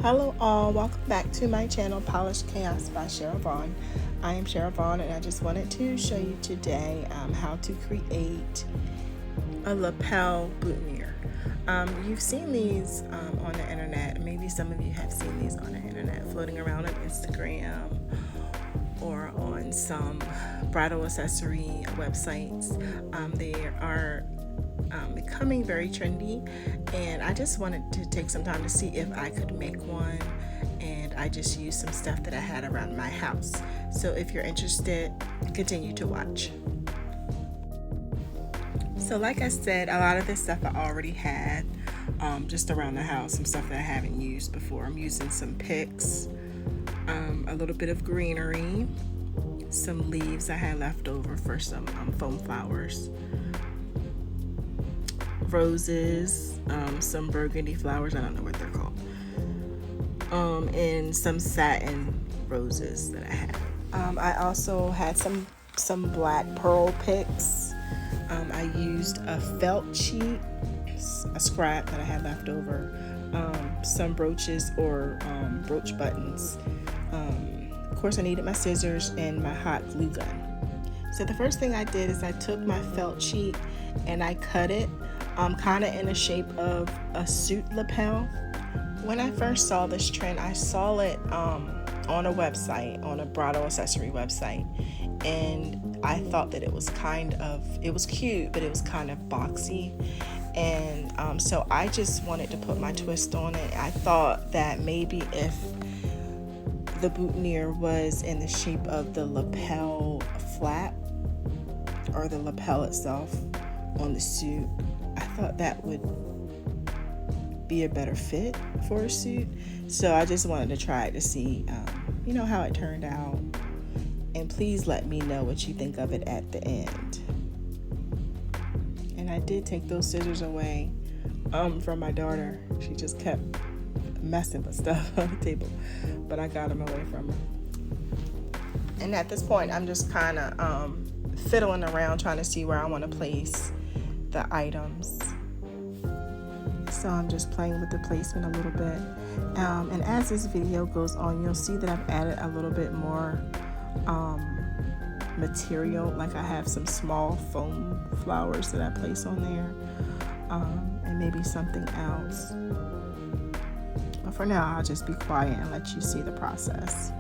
Hello all, welcome back to my channel Polished Chaos by Cheryl Vaughn. I am Cheryl Vaughn and I just wanted to show you today how to create a lapel boutonnière. You've seen these on the internet. Maybe some of you have seen these on the internet floating around on Instagram or on some bridal accessory websites. They are becoming very trendy, and I just wanted to take some time to see if I could make one, and I just used some stuff that I had around my house. So if you're interested, continue to watch. So like I said, a lot of this stuff I already had just around the house, some stuff that I haven't used before. I'm using some picks, a little bit of greenery, some leaves I had left over for some foam flowers, roses, some burgundy flowers, I don't know what they're called, and some satin roses that I had. I also had some black pearl picks. I used a felt sheet, a scrap that I had left over, some brooches or brooch buttons. Of course, I needed my scissors and my hot glue gun. So the first thing I did is I took my felt sheet and I cut it kind of in the shape of a suit lapel. When I first saw this trend, I saw it on a website, on a bridal accessory website, and I thought that it was cute, but it was kind of boxy, and so I just wanted to put my twist on it. I thought that maybe if the boutonnière was in the shape of the lapel flap or the lapel itself on the suit, I thought that would be a better fit for a suit. So I just wanted to try it to see, how it turned out. And please let me know what you think of it at the end. And I did take those scissors away from my daughter. She just kept messing with stuff on the table, but I got them away from her. And at this point, I'm just kind of fiddling around trying to see where I want to place the items. So I'm just playing with the placement a little bit, and as this video goes on, you'll see that I've added a little bit more material. Like I have some small foam flowers that I place on there, and maybe something else, but for now I'll just be quiet and let you see the process.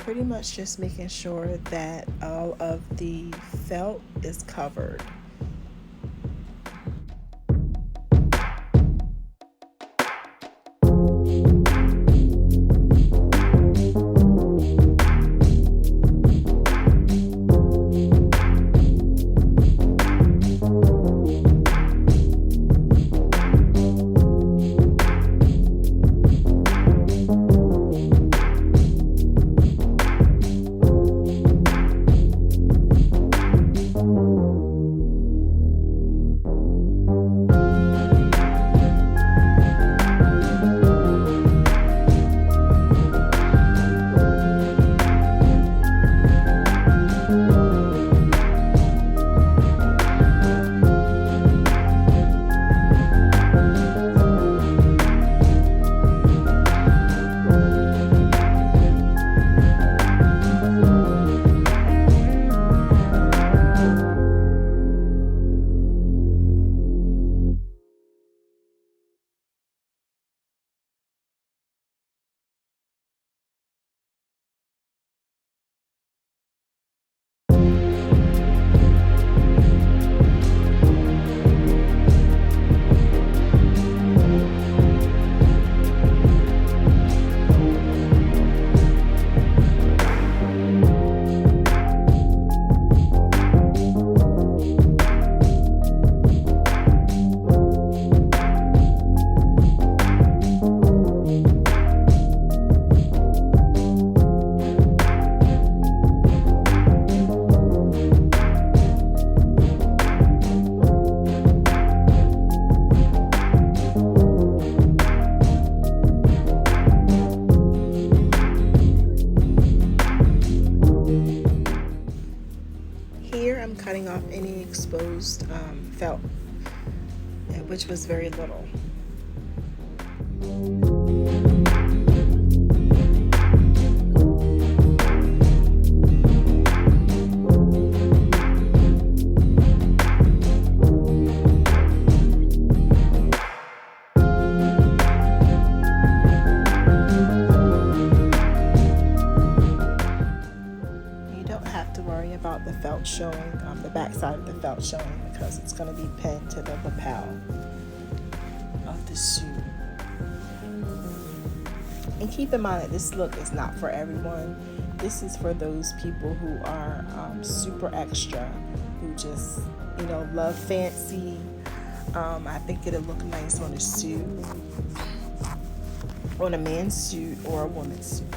pretty much just making sure that all of the felt is covered. Here I'm cutting off any exposed felt, which was very little. About the felt showing, the back side of the felt showing, because it's going to be pinned to the lapel of the suit. And keep in mind that this look is not for everyone. This is for those people who are super extra, who just, love fancy. I think it'll look nice on a suit, on a man's suit or a woman's suit.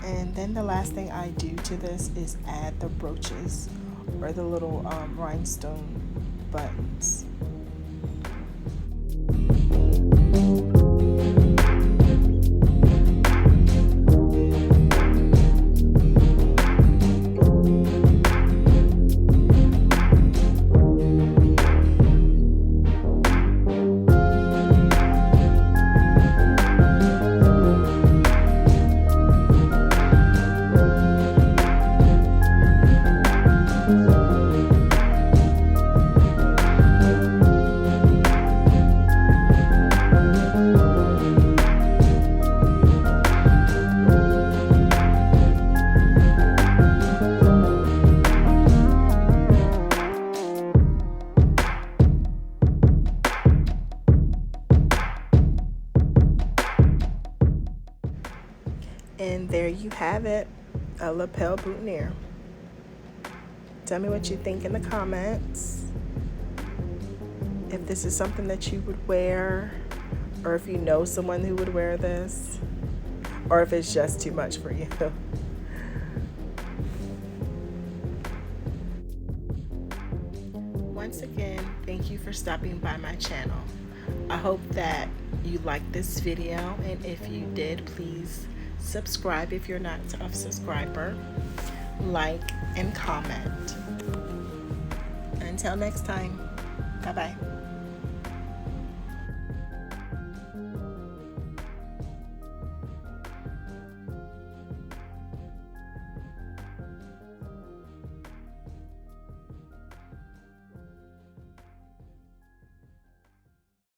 And then the last thing I do to this is add the brooches or the little rhinestone buttons. And there you have it, a lapel boutonnière. Tell me what you think in the comments. If this is something that you would wear, or if you know someone who would wear this, or if it's just too much for you. Once again, thank you for stopping by my channel. I hope that you liked this video, and if you did, please subscribe if you're not a subscriber, like and comment. Until next time, bye bye.